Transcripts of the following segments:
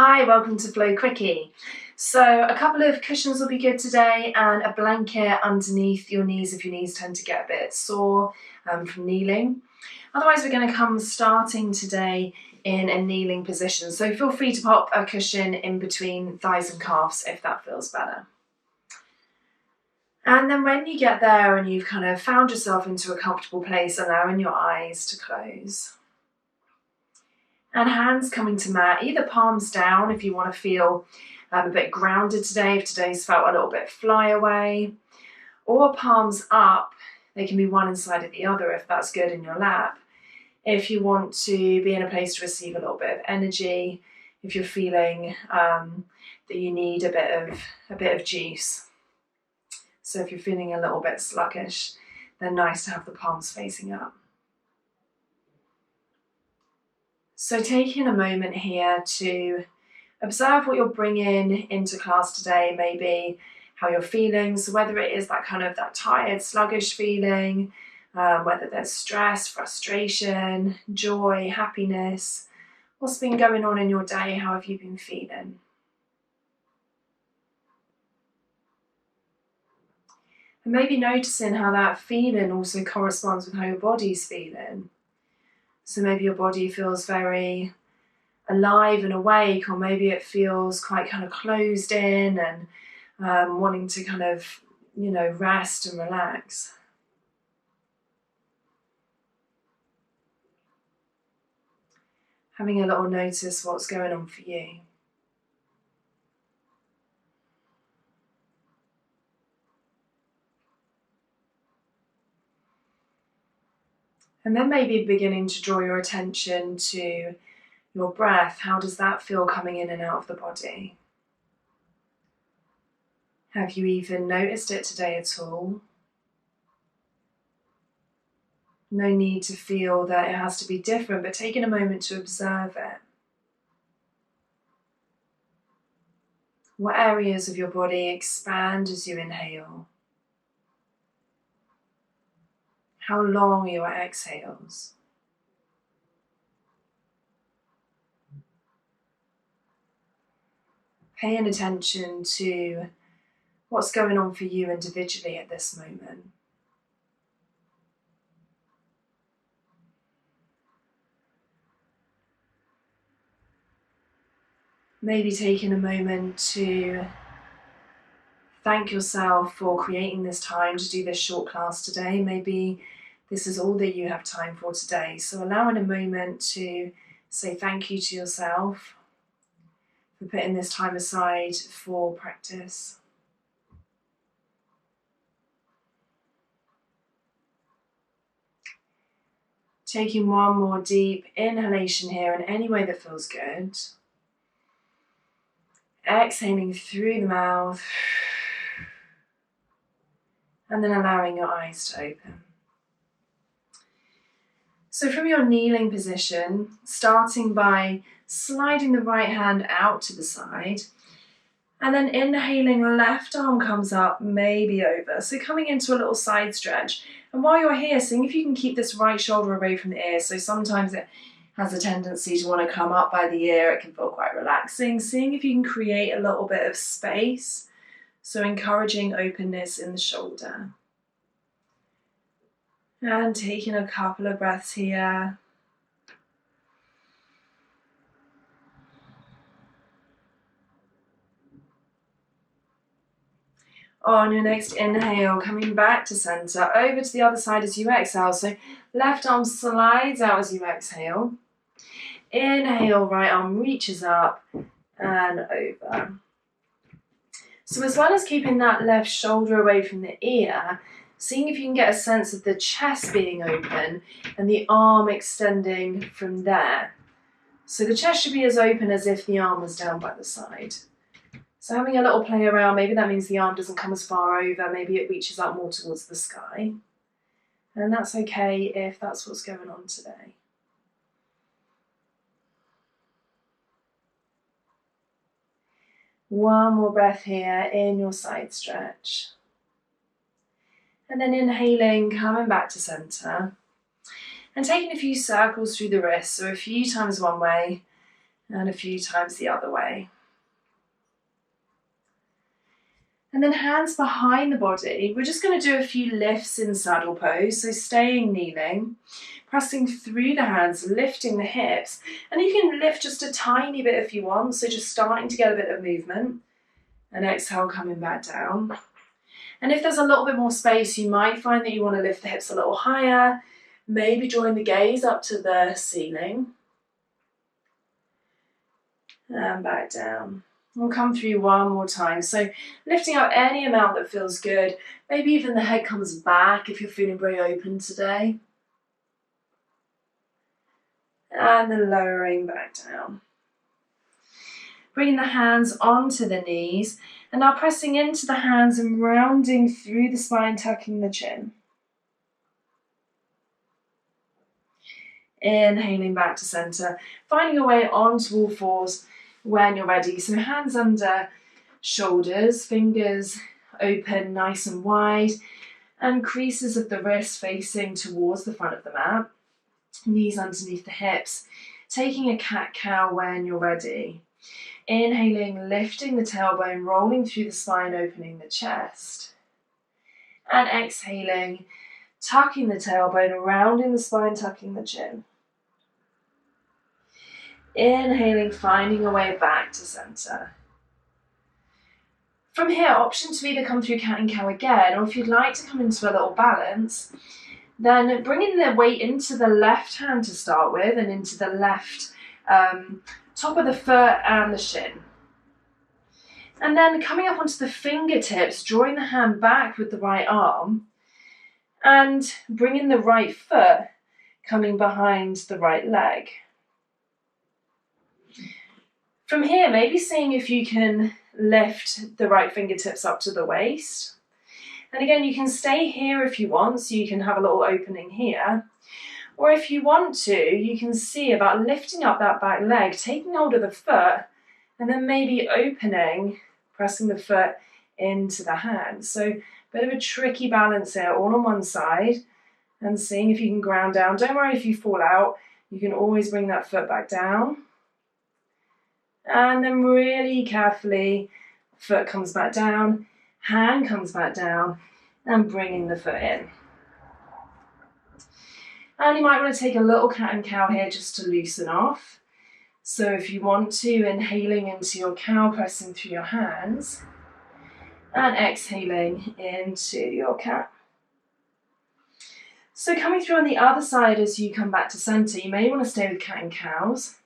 Hi, welcome to Flow Quickie. So a couple of cushions will be good today and a blanket underneath your knees if your knees tend to get a bit sore from kneeling. Otherwise we're going to come starting today in a kneeling position. So feel free to pop a cushion in between thighs and calves if that feels better. And then when you get there and you've kind of found yourself into a comfortable place, allowing your eyes to close. And hands coming to mat, either palms down if you want to feel a bit grounded today, if today's felt a little bit fly away, or palms up. They can be one inside of the other if that's good in your lap. If you want to be in a place to receive a little bit of energy, if you're feeling that you need a bit of juice. So if you're feeling a little bit sluggish, then nice to have the palms facing up. So taking a moment here to observe what you're bringing into class today, maybe how you're feeling. So whether it is that tired, sluggish feeling, whether there's stress, frustration, joy, happiness, what's been going on in your day, how have you been feeling? And maybe noticing how that feeling also corresponds with how your body's feeling. So maybe your body feels very alive and awake, or maybe it feels quite kind of closed in and wanting to rest and relax. Having a little notice what's going on for you. And then maybe beginning to draw your attention to your breath. How does that feel coming in and out of the body? Have you even noticed it today at all? No need to feel that it has to be different, but taking a moment to observe it. What areas of your body expand as you inhale? How long are your exhales? Paying attention to what's going on for you individually at this moment. Maybe taking a moment to thank yourself for creating this time to do this short class today. Maybe this is all that you have time for today. So allowing a moment to say thank you to yourself for putting this time aside for practice. Taking one more deep inhalation here in any way that feels good. Exhaling through the mouth. And then allowing your eyes to open. So from your kneeling position, starting by sliding the right hand out to the side, and then inhaling, left arm comes up, maybe over. So coming into a little side stretch. And while you're here, seeing if you can keep this right shoulder away from the ear. So sometimes it has a tendency to want to come up by the ear. It can feel quite relaxing. Seeing if you can create a little bit of space. So encouraging openness in the shoulder. And taking a couple of breaths here. On your next inhale, coming back to center, over to the other side as you exhale. So left arm slides out as you exhale. Inhale, right arm reaches up and over. So as well as keeping that left shoulder away from the ear, seeing if you can get a sense of the chest being open and the arm extending from there. So the chest should be as open as if the arm was down by the side. So having a little play around, maybe that means the arm doesn't come as far over, maybe it reaches up more towards the sky. And that's okay if that's what's going on today. One more breath here in your side stretch. And then inhaling, coming back to center. And taking a few circles through the wrists, so a few times one way And a few times the other way. And then hands behind the body. We're just going to do a few lifts in saddle pose. So staying kneeling, pressing through the hands, lifting the hips. And you can lift just a tiny bit if you want. So just starting to get a bit of movement. And exhale, coming back down. And if there's a little bit more space, you might find that you want to lift the hips a little higher. Maybe drawing the gaze up to the ceiling. And back down. We'll come through one more time. So lifting up any amount that feels good. Maybe even the head comes back if you're feeling very open today. And then lowering back down. Bringing the hands onto the knees. And now pressing into the hands and rounding through the spine, tucking the chin. Inhaling back to center. Finding a way onto all fours when you're ready. So hands under shoulders, fingers open nice and wide, and creases of the wrists facing towards the front of the mat. Knees underneath the hips. Taking a cat-cow when you're ready. Inhaling, lifting the tailbone, rolling through the spine, opening the chest. And exhaling, tucking the tailbone, rounding the spine, tucking the chin. Inhaling, finding a way back to center. From here, option to either come through cat and cow again, or if you'd like to come into a little balance, then bringing the weight into the left hand to start with, and into the left top of the foot and the shin. And then coming up onto the fingertips, drawing the hand back with the right arm, and bringing the right foot coming behind the right leg. From here, maybe seeing if you can lift the right fingertips up to the waist. And again, you can stay here if you want, so you can have a little opening here. Or if you want to, you can see about lifting up that back leg, taking hold of the foot, and then maybe opening, pressing the foot into the hand. So a bit of a tricky balance here, all on one side, and seeing if you can ground down. Don't worry if you fall out, you can always bring that foot back down. And then really carefully, foot comes back down, hand comes back down, and bringing the foot in. And you might want to take a little cat and cow here just to loosen off. So if you want to, inhaling into your cow, pressing through your hands, and exhaling into your cat. So coming through on the other side as you come back to center, you may want to stay with cat and cows.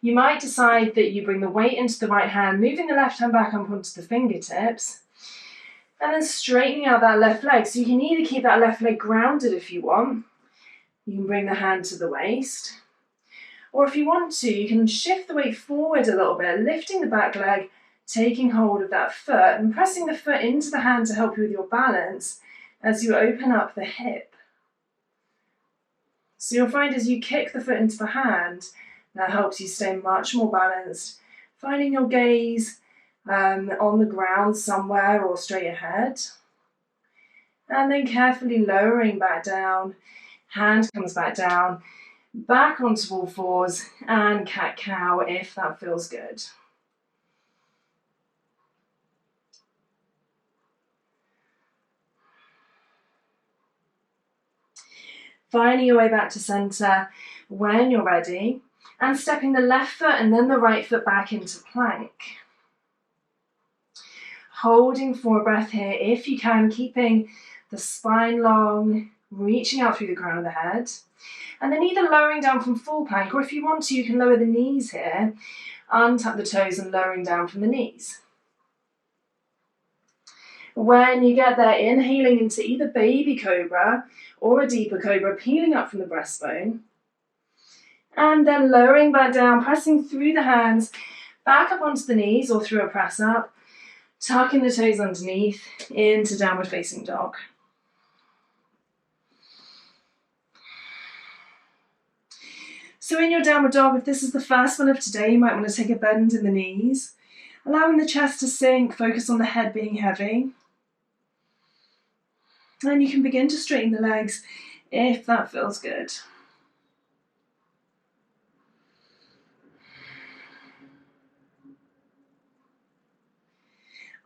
You might decide that you bring the weight into the right hand, moving the left hand back up onto the fingertips, and then straightening out that left leg. So you can either keep that left leg grounded if you want. You can bring the hand to the waist. Or if you want to, you can shift the weight forward a little bit, lifting the back leg, taking hold of that foot, and pressing the foot into the hand to help you with your balance as you open up the hip. So you'll find as you kick the foot into the hand, that helps you stay much more balanced, finding your gaze on the ground somewhere or straight ahead. And then carefully lowering back down, hand comes back down, back onto all fours, and cat-cow if that feels good. Finding your way back to center when you're ready, and stepping the left foot and then the right foot back into plank. Holding for a breath here if you can, keeping the spine long, reaching out through the crown of the head. And then either lowering down from full plank, or if you want to, you can lower the knees here, untap the toes and lowering down from the knees. When you get there, inhaling into either baby cobra or a deeper cobra, peeling up from the breastbone. And then lowering back down, pressing through the hands, back up onto the knees or through a press up, tucking the toes underneath into downward facing dog. So in your downward dog, if this is the first one of today, you might want to take a bend in the knees, allowing the chest to sink, focus on the head being heavy. And you can begin to straighten the legs if that feels good.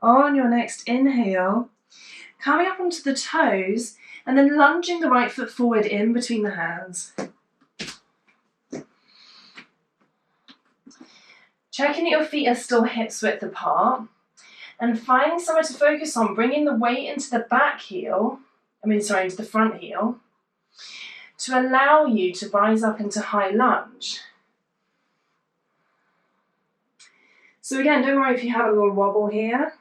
On your next inhale, coming up onto the toes and then lunging the right foot forward in between the hands. Checking that your feet are still hips width apart and finding somewhere to focus on, bringing the weight into the into the front heel to allow you to rise up into high lunge. So again, don't worry if you have a little wobble here,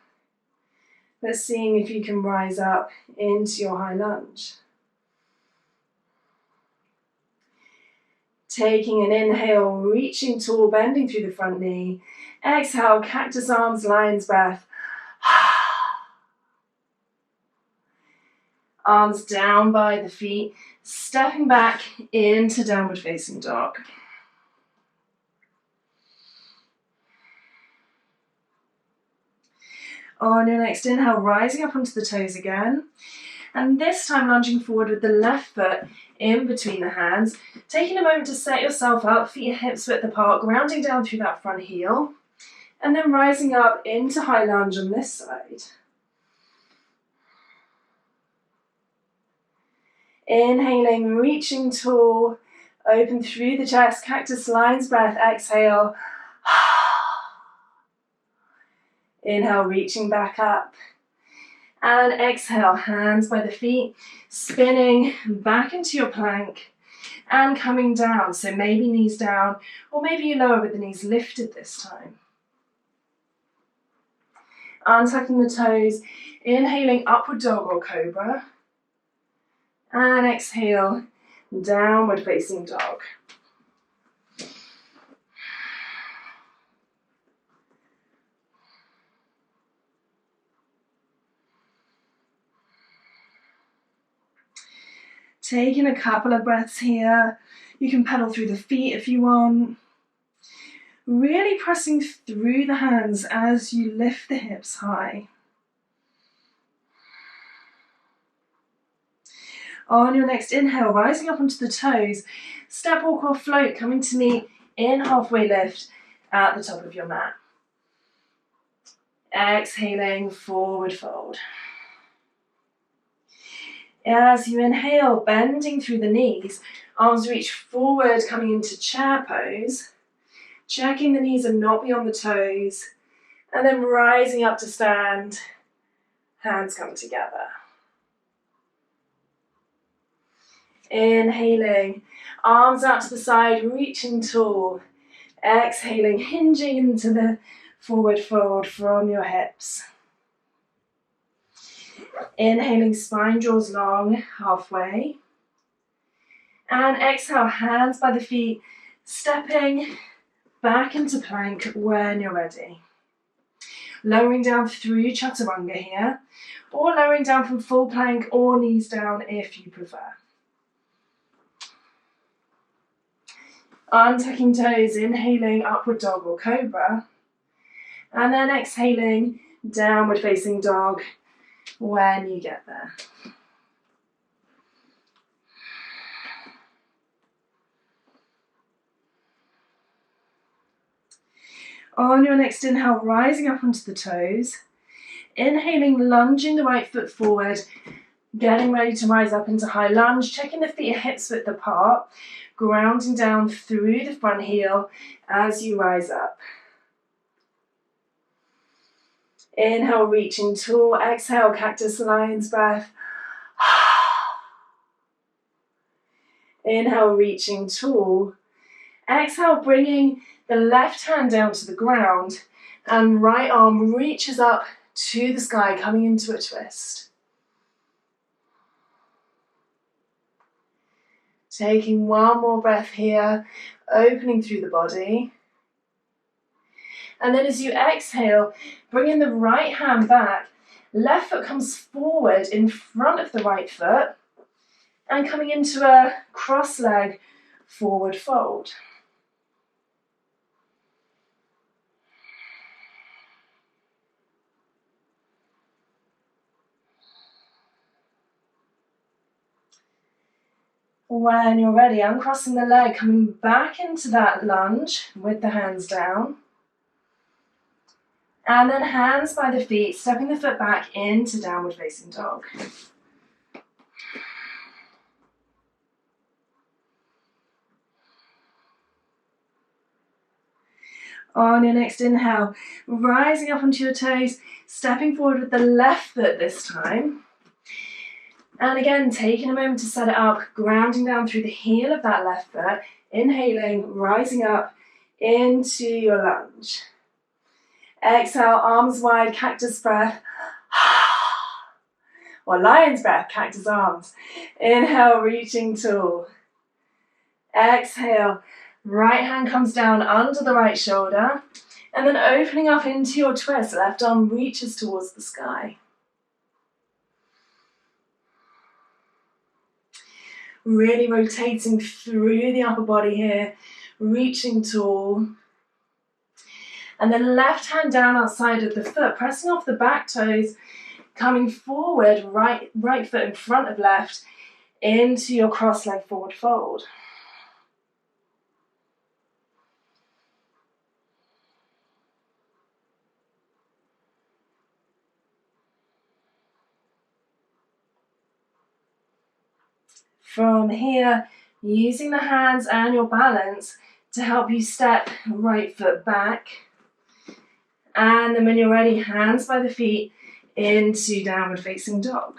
but seeing if you can rise up into your high lunge. Taking an inhale, reaching tall, bending through the front knee. Exhale, cactus arms, lion's breath. Arms down by the feet, stepping back into downward facing dog. On your next inhale, rising up onto the toes again. And this time lunging forward with the left foot in between the hands. Taking a moment to set yourself up, feet hips width apart, grounding down through that front heel. And then rising up into high lunge on this side. Inhaling, reaching tall, open through the chest, cactus lion's breath, exhale. Inhale, reaching back up. And exhale, hands by the feet, spinning back into your plank and coming down. So maybe knees down, or maybe you lower with the knees lifted this time. Untucking the toes, inhaling upward dog or cobra. And exhale, downward facing dog. Taking a couple of breaths here. You can pedal through the feet if you want. Really pressing through the hands as you lift the hips high. On your next inhale, rising up onto the toes, step, walk or float, coming to meet in halfway lift at the top of your mat. Exhaling, forward fold. As you inhale, bending through the knees, arms reach forward, coming into chair pose, checking the knees are not beyond the toes, and then rising up to stand, hands come together. Inhaling, arms out to the side, reaching tall. Exhaling, hinging into the forward fold from your hips. Inhaling, spine draws long, halfway. And exhale, hands by the feet, stepping back into plank when you're ready. Lowering down through chaturanga here, or lowering down from full plank or knees down if you prefer. Untucking toes, inhaling, upward dog or cobra. And then exhaling, downward facing dog when you get there. On your next inhale, rising up onto the toes. Inhaling, lunging the right foot forward, getting ready to rise up into high lunge, checking the feet hips width apart, grounding down through the front heel as you rise up. Inhale, reaching tall. Exhale, cactus lion's breath. Inhale, reaching tall. Exhale, bringing the left hand down to the ground and right arm reaches up to the sky, coming into a twist. Taking one more breath here, opening through the body. And then as you exhale, bringing the right hand back, left foot comes forward in front of the right foot and coming into a cross leg forward fold. When you're ready, uncrossing the leg, coming back into that lunge with the hands down. And then hands by the feet, stepping the foot back into downward facing dog. On your next inhale, rising up onto your toes, stepping forward with the left foot this time. And again, taking a moment to set it up, grounding down through the heel of that left foot, inhaling, rising up into your lunge. Exhale, arms wide, cactus breath. Or lion's breath, cactus arms. Inhale, reaching tall. Exhale, right hand comes down under the right shoulder. And then opening up into your twist, left arm reaches towards the sky. Really rotating through the upper body here, reaching tall. And then left hand down outside of the foot, pressing off the back toes, coming forward, right foot in front of left, into your cross leg forward fold. From here, using the hands and your balance to help you step right foot back. And then when you're ready, hands by the feet into downward facing dog.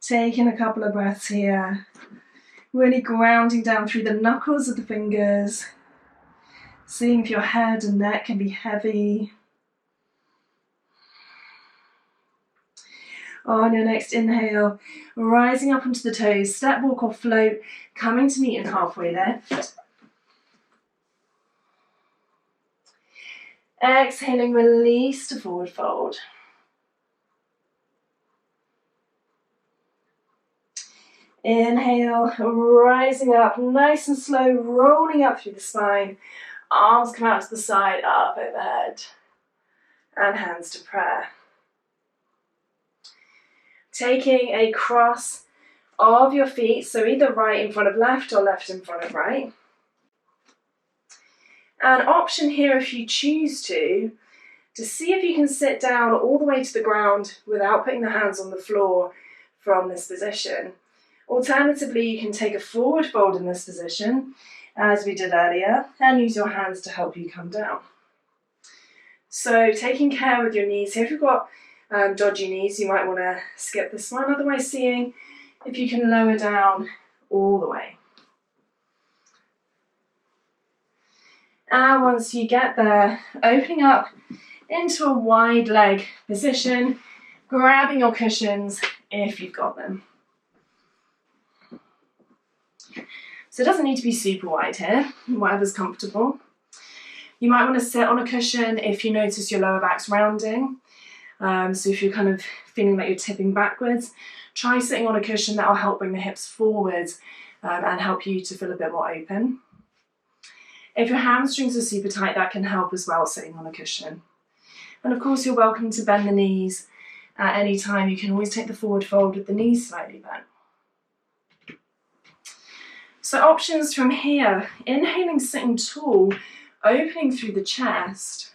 Taking a couple of breaths here. Really grounding down through the knuckles of the fingers. Seeing if your head and neck can be heavy. On your next inhale, rising up onto the toes, step, walk or float, coming to meet in halfway lift. Exhaling, release to forward fold. Inhale, rising up, nice and slow, rolling up through the spine. Arms come out to the side, up overhead. And hands to prayer. Taking a cross of your feet, so either right in front of left or left in front of right. An option here, if you choose to see if you can sit down all the way to the ground without putting the hands on the floor from this position. Alternatively, you can take a forward fold in this position, as we did earlier, and use your hands to help you come down. So taking care with your knees here. If you've got dodgy knees, you might want to skip this one. Otherwise, seeing if you can lower down all the way. And once you get there, opening up into a wide leg position, grabbing your cushions if you've got them. So it doesn't need to be super wide here, whatever's comfortable. You might want to sit on a cushion if you notice your lower back's rounding. So if you're kind of feeling like you're tipping backwards, try sitting on a cushion. That will help bring the hips forwards and help you to feel a bit more open. If your hamstrings are super tight, that can help as well, sitting on a cushion. And of course, you're welcome to bend the knees at any time. You can always take the forward fold with the knees slightly bent. So options from here, inhaling, sitting tall, opening through the chest.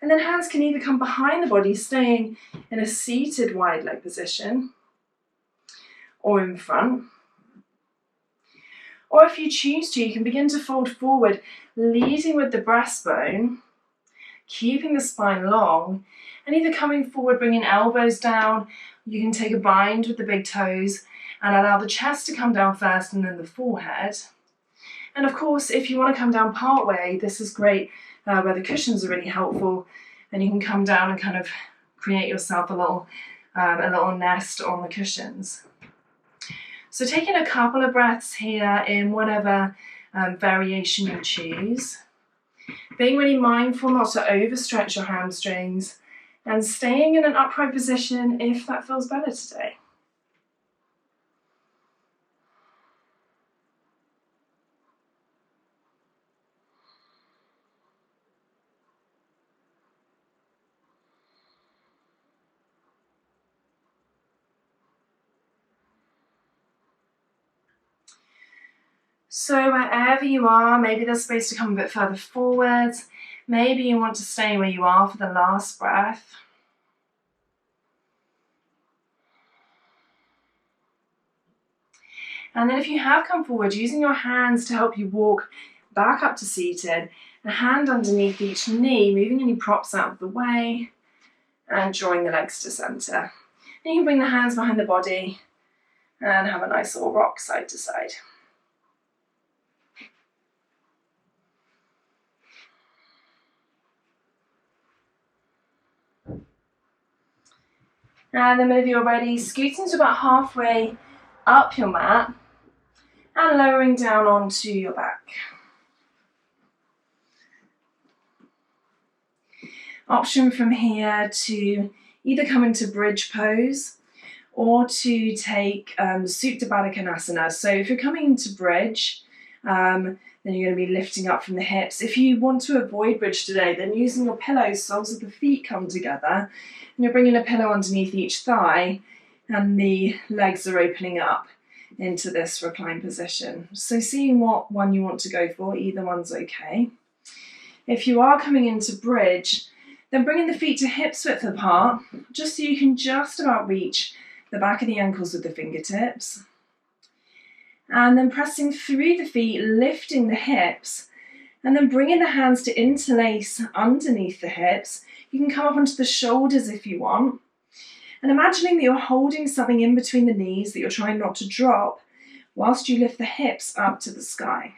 And then hands can either come behind the body, staying in a seated wide leg position, or in front. Or if you choose to, you can begin to fold forward, leading with the breastbone, keeping the spine long, and either coming forward, bringing elbows down. You can take a bind with the big toes and allow the chest to come down first and then the forehead. And of course, if you want to come down part way, this is great where the cushions are really helpful, and you can come down and kind of create yourself a little nest on the cushions. So taking a couple of breaths here in whatever variation you choose. Being really mindful not to overstretch your hamstrings, and staying in an upright position if that feels better today. So wherever you are, maybe there's space to come a bit further forward. Maybe you want to stay where you are for the last breath. And then if you have come forward, using your hands to help you walk back up to seated, a hand underneath each knee, moving any props out of the way and drawing the legs to center. Then you can bring the hands behind the body and have a nice little rock side to side. And then if you're ready, scooting to about halfway up your mat and lowering down onto your back. Option from here to either come into bridge pose or to take Supta Baddha Konasana. So if you're coming into bridge, then you're going to be lifting up from the hips. If you want to avoid bridge today, then using your pillows, soles of the feet come together, and you're bringing a pillow underneath each thigh, and the legs are opening up into this reclined position. So seeing what one you want to go for, either one's okay. If you are coming into bridge, then bringing the feet to hips width apart, just so you can just about reach the back of the ankles with the fingertips. And then pressing through the feet, lifting the hips, and then bringing the hands to interlace underneath the hips. You can come up onto the shoulders if you want. And imagining that you're holding something in between the knees that you're trying not to drop whilst you lift the hips up to the sky.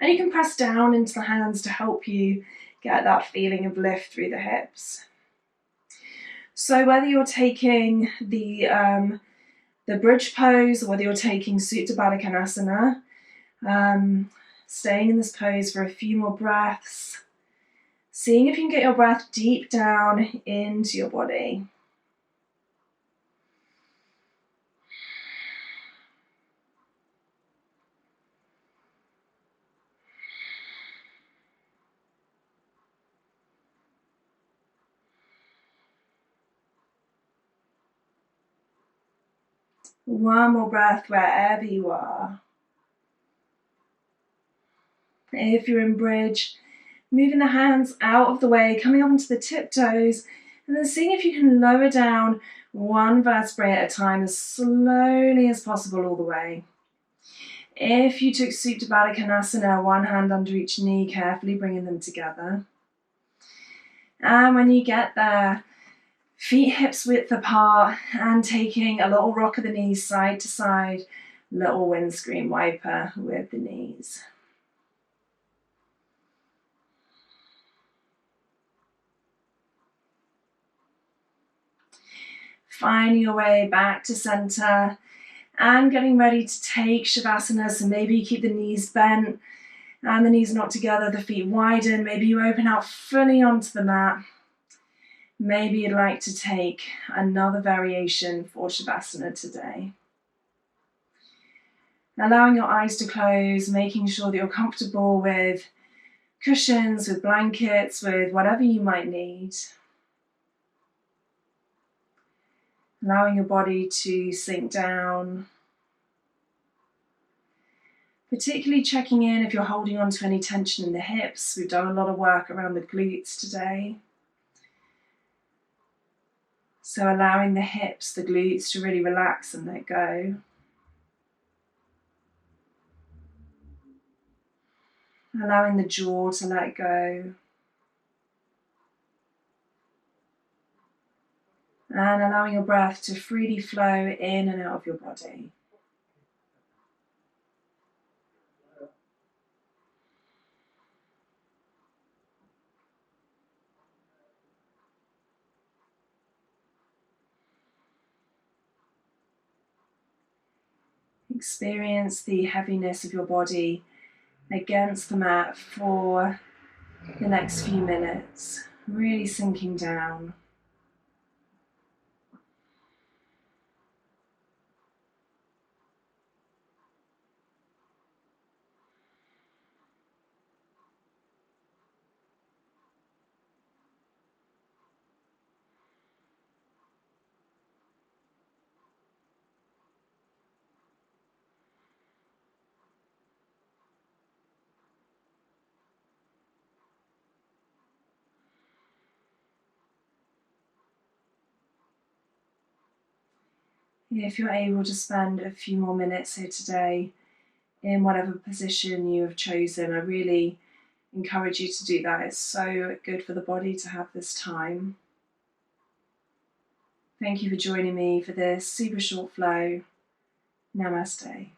And you can press down into the hands to help you get that feeling of lift through the hips. So whether you're taking the bridge pose or whether you're taking Supta Baddha Konasana, staying in this pose for a few more breaths, seeing if you can get your breath deep down into your body. One more breath wherever you are. If you're in bridge, moving the hands out of the way, coming up onto the tiptoes, and then seeing if you can lower down one vertebrae at a time as slowly as possible all the way. If you took Supta Baddha Konasana, one hand under each knee, carefully bringing them together. And when you get there, feet hips width apart and taking a little rock of the knees side to side, little windscreen wiper with the knees. Finding your way back to center and getting ready to take Shavasana. So maybe you keep the knees bent and the knees not together, the feet widen. Maybe you open out fully onto the mat. Maybe you'd like to take another variation for Shavasana today. Allowing your eyes to close, making sure that you're comfortable with cushions, with blankets, with whatever you might need. Allowing your body to sink down. Particularly checking in if you're holding on to any tension in the hips. We've done a lot of work around the glutes today. So allowing the hips, the glutes to really relax and let go. Allowing the jaw to let go. And allowing your breath to freely flow in and out of your body. Experience the heaviness of your body against the mat for the next few minutes, really sinking down. If you're able to spend a few more minutes here today in whatever position you have chosen, I really encourage you to do that. It's so good for the body to have this time. Thank you for joining me for this super short flow. Namaste.